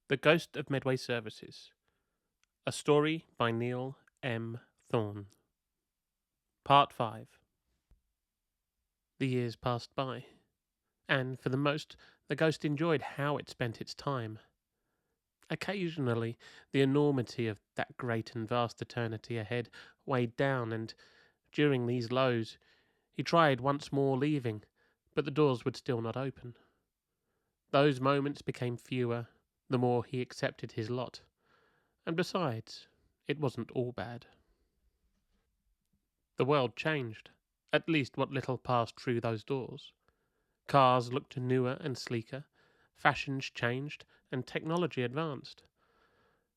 The Ghost of Medway Services. A story by Neil M. Thorne. Part 5. The years passed by, and for the most, the ghost enjoyed how it spent its time. Occasionally, the enormity of that great and vast eternity ahead weighed down, and during these lows, he tried once more leaving, but the doors would still not open. Those moments became fewer, the more he accepted his lot. And besides, it wasn't all bad. The world changed, at least what little passed through those doors. Cars looked newer and sleeker, fashions changed, and technology advanced.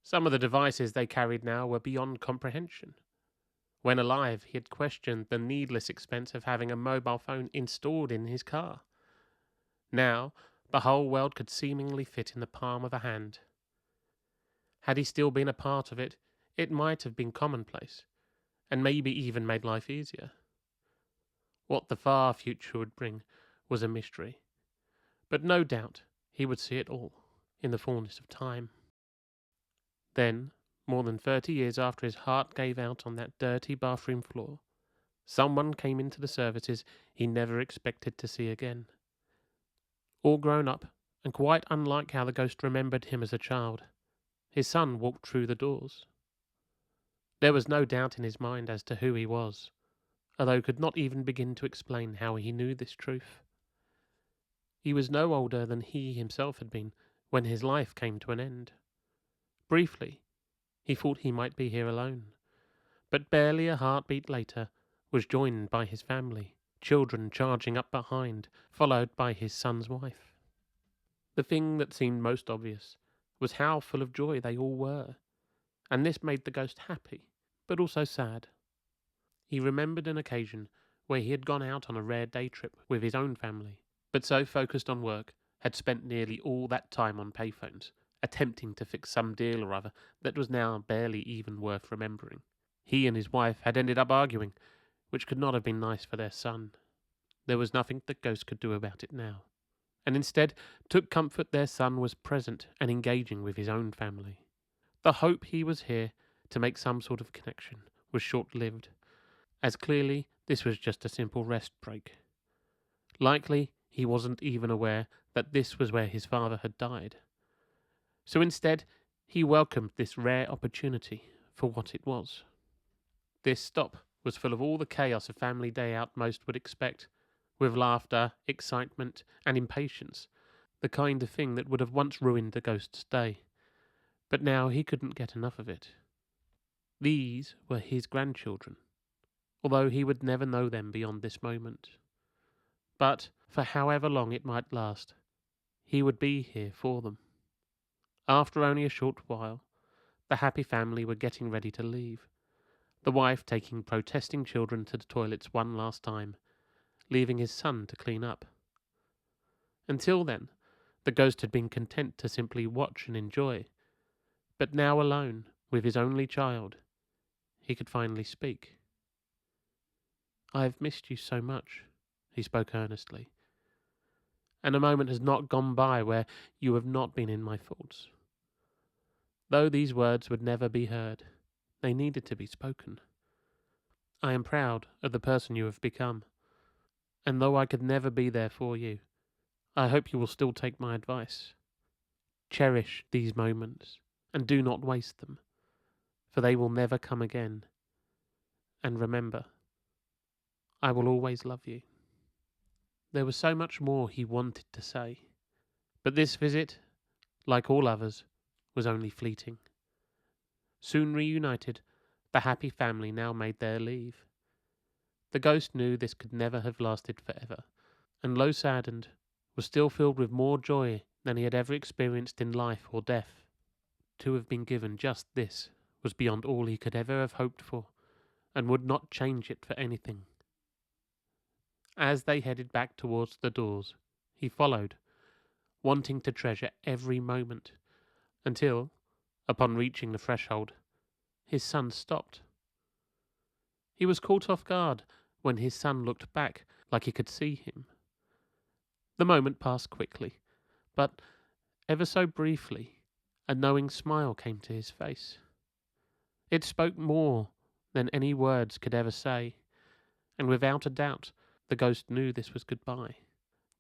Some of the devices they carried now were beyond comprehension. When alive, he had questioned the needless expense of having a mobile phone installed in his car. Now, the whole world could seemingly fit in the palm of a hand. Had he still been a part of it, it might have been commonplace, and maybe even made life easier. What the far future would bring was a mystery, but no doubt he would see it all in the fullness of time. Then, more than 30 years after his heart gave out on that dirty bathroom floor, someone came into the services he never expected to see again. All grown up, and quite unlike how the ghost remembered him as a child, his son walked through the doors. There was no doubt in his mind as to who he was, although he could not even begin to explain how he knew this truth. He was no older than he himself had been when his life came to an end. Briefly, he thought he might be here alone, but barely a heartbeat later was joined by his family, children charging up behind, followed by his son's wife. The thing that seemed most obvious was how full of joy they all were, and this made the ghost happy, but also sad. He remembered an occasion where he had gone out on a rare day trip with his own family, but so focused on work, had spent nearly all that time on payphones, attempting to fix some deal or other that was now barely even worth remembering. He and his wife had ended up arguing, which could not have been nice for their son. There was nothing the ghost could do about it now, and instead took comfort their son was present and engaging with his own family. The hope he was here to make some sort of connection was short-lived, as clearly this was just a simple rest break. Likely he wasn't even aware that this was where his father had died. So instead, he welcomed this rare opportunity for what it was. This stop was full of all the chaos a family day out most would expect, with laughter, excitement, and impatience, the kind of thing that would have once ruined the ghost's day. But now he couldn't get enough of it. These were his grandchildren, although he would never know them beyond this moment. But, for however long it might last, he would be here for them. After only a short while, the happy family were getting ready to leave, the wife taking protesting children to the toilets one last time, leaving his son to clean up. Until then, the ghost had been content to simply watch and enjoy, but now alone, with his only child, he could finally speak. "I have missed you so much," he spoke earnestly, "and a moment has not gone by where you have not been in my thoughts." Though these words would never be heard, they needed to be spoken. "I am proud of the person you have become, and though I could never be there for you, I hope you will still take my advice. Cherish these moments, and do not waste them, for they will never come again. And remember, I will always love you." There was so much more he wanted to say, but this visit, like all others, was only fleeting. Soon reunited, the happy family now made their leave. The ghost knew this could never have lasted forever, and though saddened, was still filled with more joy than he had ever experienced in life or death. To have been given just this was beyond all he could ever have hoped for, and would not change it for anything. As they headed back towards the doors, he followed, wanting to treasure every moment, until, upon reaching the threshold, his son stopped. He was caught off guard when his son looked back like he could see him. The moment passed quickly, but ever so briefly, A knowing smile came to his face. It spoke more than any words could ever say, and without a doubt the ghost knew this was goodbye.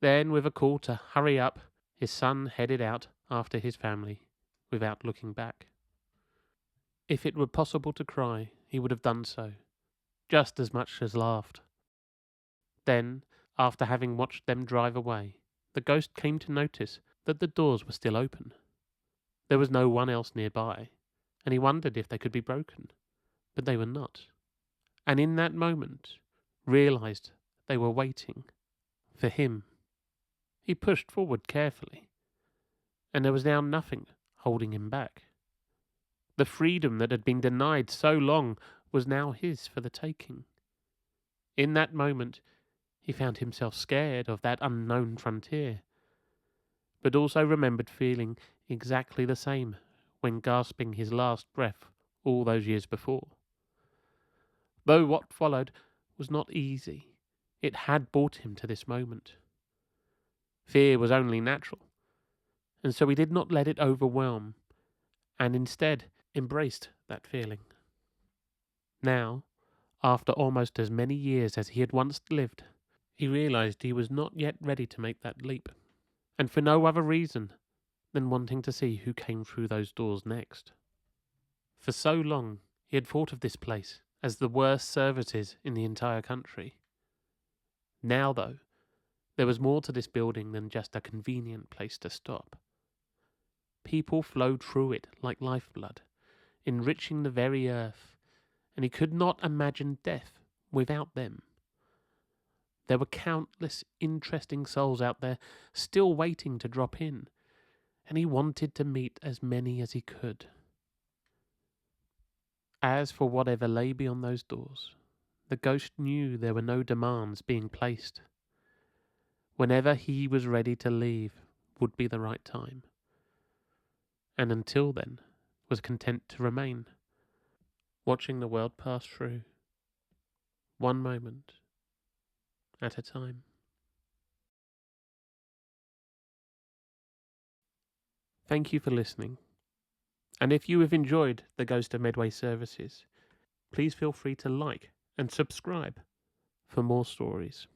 Then, with a call to hurry up, his son headed out after his family, without looking back. If it were possible to cry, he would have done so, just as much as laughed. Then, after having watched them drive away, the ghost came to notice that the doors were still open. There was no one else nearby, and he wondered if they could be broken, but they were not. And in that moment, realized they were waiting for him. He pushed forward carefully, and there was now nothing holding him back. The freedom that had been denied so long was now his for the taking. In that moment, he found himself scared of that unknown frontier, but also remembered feeling exactly the same when gasping his last breath all those years before. Though what followed was not easy, it had brought him to this moment. Fear was only natural, and so he did not let it overwhelm, and instead embraced that feeling. Now, after almost as many years as he had once lived, he realized he was not yet ready to make that leap, and for no other reason than wanting to see who came through those doors next. For so long he had thought of this place as the worst services in the entire country. Now, though, there was more to this building than just a convenient place to stop. People flowed through it like lifeblood, enriching the very earth, and he could not imagine death without them. There were countless interesting souls out there still waiting to drop in, and he wanted to meet as many as he could. As for whatever lay beyond those doors, the ghost knew there were no demands being placed. Whenever he was ready to leave would be the right time, and until then was content to remain, watching the world pass through, one moment at a time. Thank you for listening, and if you have enjoyed the Ghost of Medway services, please feel free to like and subscribe for more stories.